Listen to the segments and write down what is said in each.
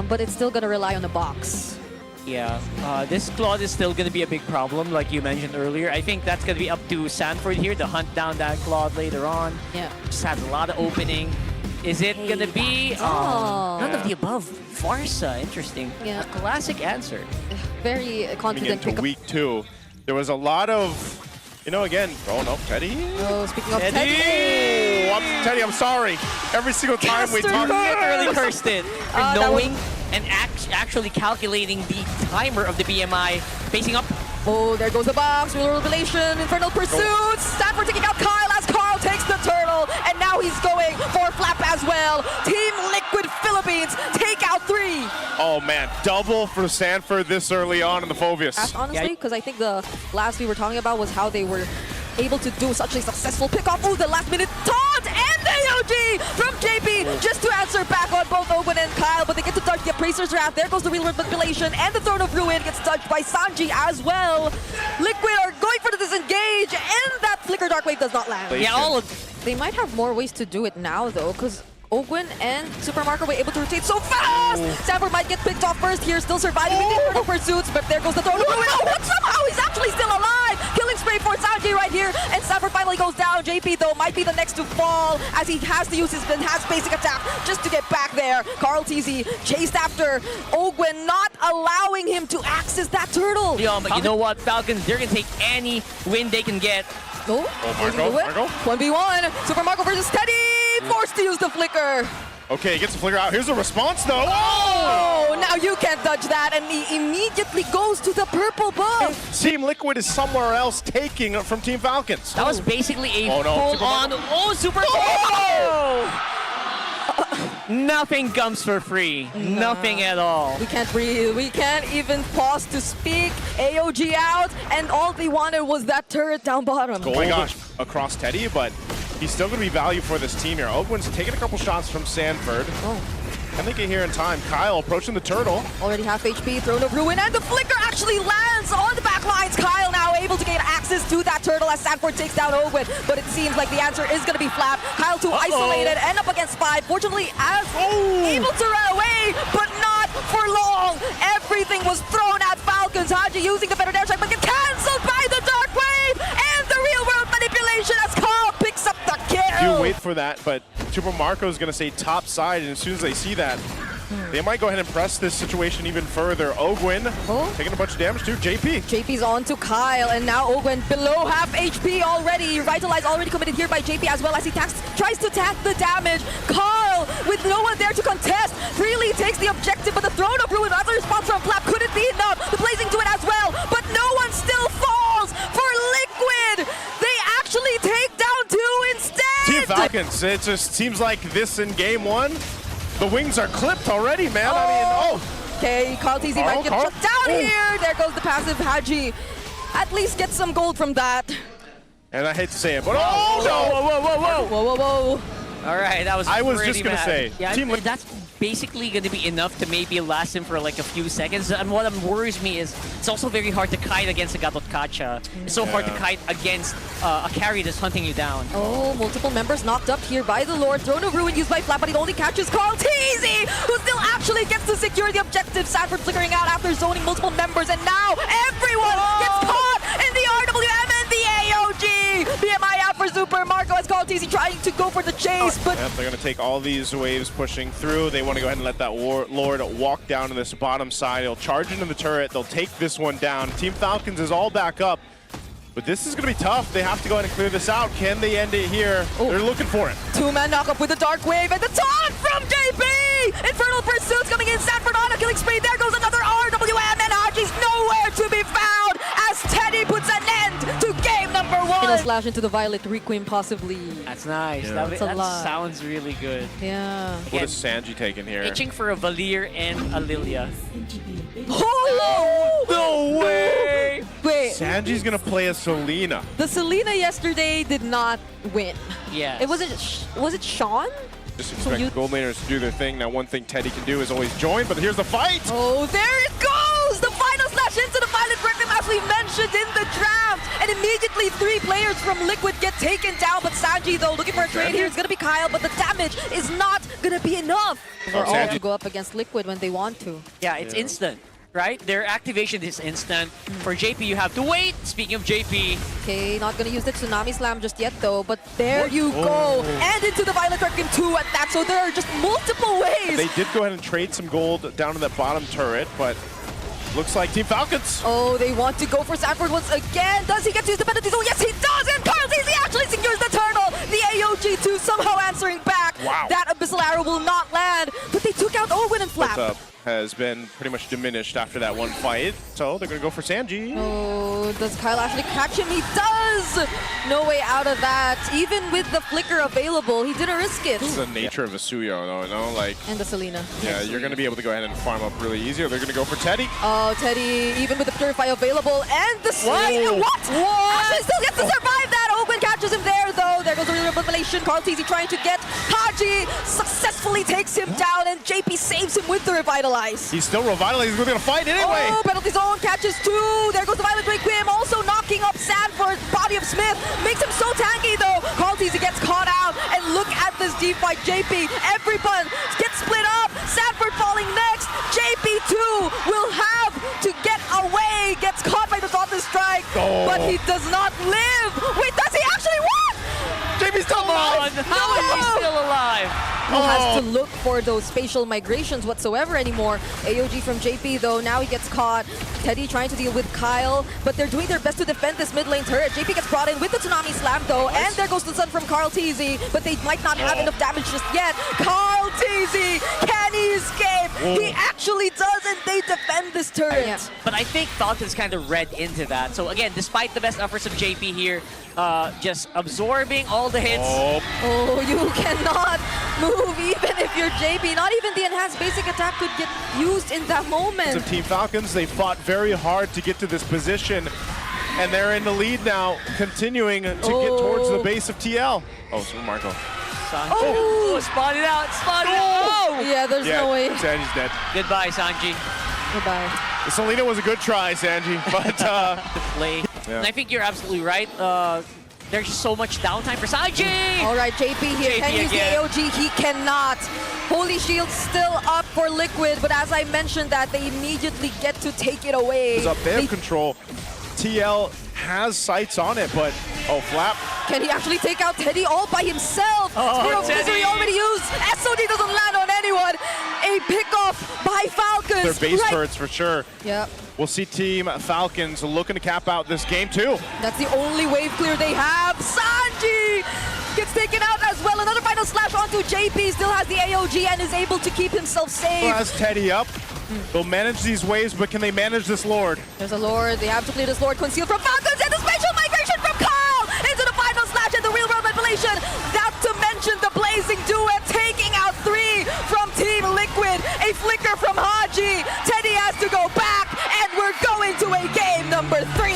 but it's still gonna rely on the box. Yeah, this Claude is still going to be a big problem, like you mentioned earlier. I think that's going to be up to Sanford here to hunt down that Claude later on. Yeah. Just has a lot of opening. Is it going to be none of the above? Farsa, interesting. Yeah. A classic answer. Very confident into pick. week 2, there was a lot of, you know, again, oh no, Teddy. Oh, speaking of Teddy! Teddy. Oh, Teddy, I'm sorry. Every single time we talk, Literally cursed it. For that knowing and actually calculating the timer of the BMI, facing up. Oh, there goes the box. Real revelation. Infernal pursuit. Stanford taking out Kyle as Carl takes the turtle. And now he's going for flap as well. Team Liquid Philippines take out 3. oh man, double for Sanford this early on in the Phobius. Honestly, because I think the last we were talking about was how they were able to do such a successful pickoff. Oh, the last minute taunt and the AOG from JP just to answer back on both Owen and Kyle, but they get to dodge the Appraiser's Wrath. There goes the Real Manipulation, and the Throne of Ruin gets dodged by Sanji as well. Liquid are going for the disengage, and that Flicker Dark Wave does not land. Yeah, all of They might have more ways to do it now, though, because Ogwin and Super Marco were able to rotate so fast! Sanford might get picked off first here, still surviving with the Infernal Pursuits, but there goes the Throne of Ruin. Oh, but somehow he's actually still alive! Killing spray for Sanji right here, and Sanford finally goes down. JP, though, might be the next to fall, as he has to use his enhanced basic attack just to get back there. Carl TZ chased after Ogwin, not allowing him to access that turtle. Yo, but you know what, Falcons, they're going to take any win they can get. Oh, Marco. 1v1, Super Marco versus Teddy, forced to use the flicker. Okay, he gets the flicker out. Here's the response though. Oh, now you can't dodge that, and he immediately goes to the purple buff. Team Liquid is somewhere else taking it from Team Falcons. That was basically a Oh, no, full-on... Oh, Super... Nothing comes for free. Nothing at all. We can't breathe. We can't even pause to speak. AOG out, and all they wanted was that turret down bottom. Oh my gosh, across Teddy, but he's still going to be value for this team here. Ogwin's taking a couple shots from Sanford. Oh. Can they get here in time? Kyle approaching the turtle. Already half HP, Throne of Ruin, and the flicker actually lands on the back lines. Kyle now able to gain access to that turtle as Sanford takes down Ogwin, but it seems like the answer is going to be Flap. Kyle too isolated, and up against 5. Fortunately, as able to run away, but not for long. Everything was thrown at Falcons. Haji using the better dash attack, but gets cancelled by the Dark Wave, and the real world manipulation as Kyle picks up the kill. You wait for that, but Super Marco is going to say top side, and as soon as they see that, they might go ahead and press this situation even further. Ogwin taking a bunch of damage too. JP's on to Kyle, and now Ogwin below half HP already. Revitalize already committed here by JP as well as he tries to tag the damage. Carl, with no one there to contest, freely takes the objective, but the Throne of Ruin, other response from Flap couldn't be enough. The blazing to it as well, but no one still falls for Liquid. They actually take down 2 instead. Team Falcons, it just seems like this in game 1. The wings are clipped already, man. Okay, Carl TZ might get shut down here. There goes the passive. Haji at least get some gold from that. And I hate to say it, but no! Whoa. All right, that was I was pretty just going to say, yeah, Team Liquid. that's basically going to be enough to maybe last him for like a few seconds. And what worries me is it's also very hard to kite against a Gatotkacha. It's so hard to kite against a carry that's hunting you down. Oh, multiple members knocked up here by the Lord. Throne of Ruin used by Flap, but it only catches Carl TZ, who still actually gets to secure the objective. Sanford flickering out after zoning multiple members, and now everyone gets caught in the RWM and the AOG. BMI out for Super Marco as Carl TZ trying to go for the chase, but Yep, they're going to take all these waves pushing through. They want to go ahead and let that Lord walk down to this bottom side. He'll charge into the turret. They'll take this one down. Team Falcons is all back up. But this is going to be tough. They have to go ahead and clear this out. Can they end it here? They're looking for it. 2-man knockup with the Dark Wave and the taunt from JP! Infernal Pursuits coming in. Sanford on a killing spree. There goes another RWM, and Haji's nowhere to be found as Teddy puts an end to game number 1. Gonna slash into the Violet Requiem possibly. That's nice. Yeah. That sounds really good. Yeah. What is Sanji taking here? Itching for a Valir and a Lilia. Oh! No way! Wait, Sanji's going to play as Selena. the Selena yesterday did not win. Yeah. It wasn't. Was it Sean? Just expect gold laners to do their thing. Now, one thing Teddy can do is always join, but here's the fight! Oh, there it goes! The final slash into the Violet Requiem, as we mentioned in the draft. and immediately 3 players from Liquid get taken down. But Sanji, though, looking for a trade here. It's gonna be Kyle, but the damage is not gonna be enough for all Sanji. to go up against Liquid when they want to. Yeah, it's instant, right? Their activation is instant. For JP, you have to wait. Speaking of JP, Okay, not gonna use the Tsunami Slam just yet, though, but there you go. And into the Violet Arcane 2 at that, so there are just multiple ways. They did go ahead and trade some gold down to that bottom turret, but looks like Team Falcons. Oh, they want to go for Sanford once again. Does he get to use the penalty zone? Yes, he does! And Carl Teasy actually secures the turtle! The AOG2 somehow answering back. Wow. That Abyssal Arrow will not land, but they took out Owen and Flap. What's up? Has been pretty much diminished after that one fight, so they're gonna go for Sanji. Oh, does Kyle actually catch him? He does! No way out of that. Even with the flicker available, he didn't risk it. It's the nature of a Suyo, though, you know? Like, And the Selena. yeah, you're gonna be able to go ahead and farm up really easy, or they're gonna go for Teddy. Oh, Teddy, even with the Purify available, and the Slay. What? Actually still gets to survive that. Open catches him there, though. There goes the revelation. Carl Teasy trying to get Haji, successfully takes him down, and JP saves him with the Revitalize. He's still revitalized. He's gonna fight anyway. Oh, penalty zone catches 2. There goes the Violet Requiem, also knocking up Sanford. Body of Smith makes him so tanky, though. Carl Teasy gets caught out, and look at this deep fight. JP, everyone gets split up. Sanford falling next. JP2 will have to get away. Gets caught by the Thoughtless Strike, but he does not live. Wait, does he actually what? JP's still alive. how is he still alive? Who has to look for those spatial migrations whatsoever anymore. AOG from JP, though, now he gets caught. Teddy trying to deal with Kyle, but they're doing their best to defend this mid lane turret. JP gets brought in with the Tsunami Slam, though, and there goes the Sun from Carl Teasy, but they might not have enough damage just yet. Carl Teasy, can he escape? He actually does, and they defend this turret. Yeah. But I think Falcons kind of read into that. So again, despite the best efforts of JP here, just absorbing all the hits. Oh, you cannot move even if you're JP. Not even the enhanced basic attack could get used in that moment. Of Team Falcons, they fought very hard to get to this position, and they're in the lead now, continuing to get towards the base of TL. Oh, Super Marco. Sanji. Oh, spotted out, spotted out. Oh! Yeah, there's no way. Sanji's dead. Goodbye, Sanji. Goodbye. The Selena was a good try, Sanji, but The play. Yeah. And I think you're absolutely right. There's just so much downtime for Sanji. All right, JP here JP can use the again. AOG. He cannot. Holy Shield still up for Liquid, but as I mentioned that, they immediately get to take it away. it's up. They have control. TL has sights on it, but Flap. Can he actually take out Teddy all by himself? Spirit of Teddy. Misery already used. SOD doesn't land on anyone. A pickoff by Falcons. Their base turrets for sure. Yep. We'll see Team Falcons looking to cap out this game too. That's the only wave clear they have. Sanji gets taken out as well. Another final slash onto JP. Still has the AOG and is able to keep himself safe. Has Teddy up. They'll manage these waves, but can they manage this Lord? There's a Lord. They have to clear this Lord concealed from Falcons, and the spatial migration from Kyle into the final slash and the real world manipulation. Not to mention the blazing duet taking out 3 from Team Liquid. A flicker from Haji. Teddy has to go back, and we're going to a game number 3.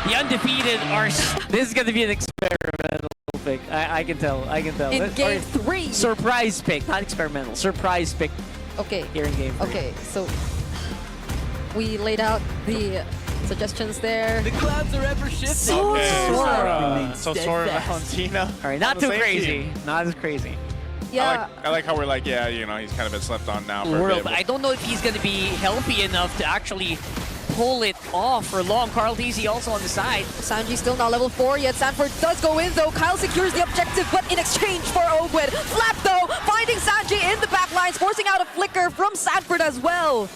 The undefeated are. This is going to be an experimental pick. I can tell. I can tell. In game 3. Surprise pick, not experimental. Surprise pick Okay. here in game 3. Okay, so we laid out the suggestions there. The clouds are ever shifting. Sora. So Sora and Valentina. All right, not on the too same crazy. team. Not as crazy. Yeah. I like how we're like, yeah, you know, he's kind of been slept on now for a World, bit. but I don't know if he's going to be healthy enough to actually pull it off for long. Carl Teasy also on the side. Sanji still not level 4 yet. Sanford does go in though. Kyle secures the objective, but in exchange for Ogwin. Flap though, finding Sanji in the back lines, forcing out a flicker from Sanford as well.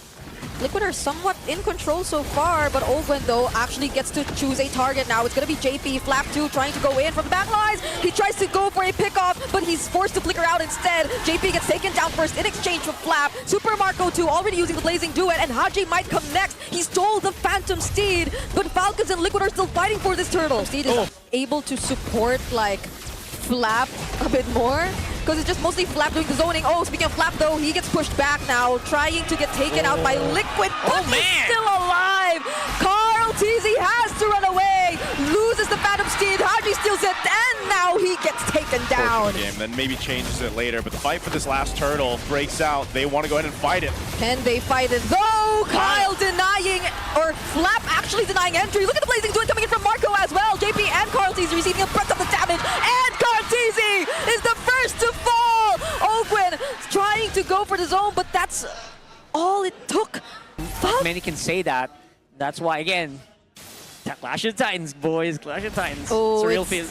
Liquid are somewhat in control so far, but Ogwin though actually gets to choose a target now. It's gonna be JP. Flap 2 trying to go in from the back lines. He tries to go for a pickoff, but he's forced to flicker out instead. JP gets taken down first in exchange for Flap. Super Marco 2 already using the Blazing Duet, and Haji might come next. He stole the Phantom Steed, but Falcons and Liquid are still fighting for this turtle. Steed is able to support like Flap a bit more, because it's just mostly Flap doing the zoning. Oh, speaking of Flap though, he gets pushed back now, trying to get taken out by Liquid, but he's still alive! Carl Teasy has to run away, loses the Phantom Steed, Haji steals it, and now he gets taken taken down. Game, then maybe changes it later. But the fight for this last turtle breaks out. They want to go ahead and fight it. Can they fight it though? Kyle denying, or Flap actually denying entry. Look at the blazing duet coming in from Marco as well. JP and Carlteasy receiving a brunt of the damage. And Carlteasy is the first to fall. Ogwin trying to go for the zone, but that's all it took. Many can say that. That's why, again, Clash of Titans, boys. Clash of Titans. Oh, it's a real it's feel.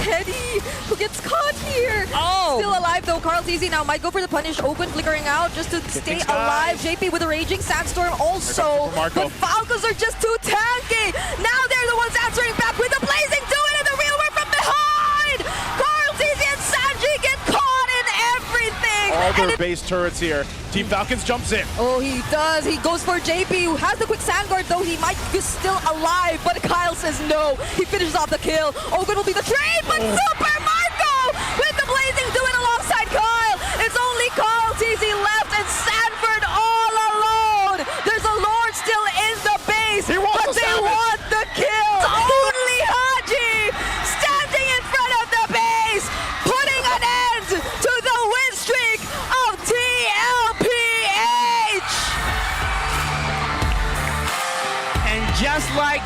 Teddy who gets caught here. Oh! Still alive though. Carlteasy now might go for the punish. Ogwin flickering out just to stay alive. JP with a raging sandstorm also. But Falcons are just too tanky. Now they're the ones answering back with the blazing duet and the real work from behind. Carlteasy and Sanji get caught in everything. All their base turrets here. Team Falcons jumps in. Oh, he does. He goes for JP, who has the quick sand guard, though he might be still alive. But Kyle says no. He finishes off the kill. Ogwin will be the trade, but Super Marco with the blazing duet alongside Kyle. It's only Carlteasy left and Sanford all alone. There's a Lord still in the base, but they want the kill. Only Haji standing in front of the base, putting an end to the win streak of TLPH. And just like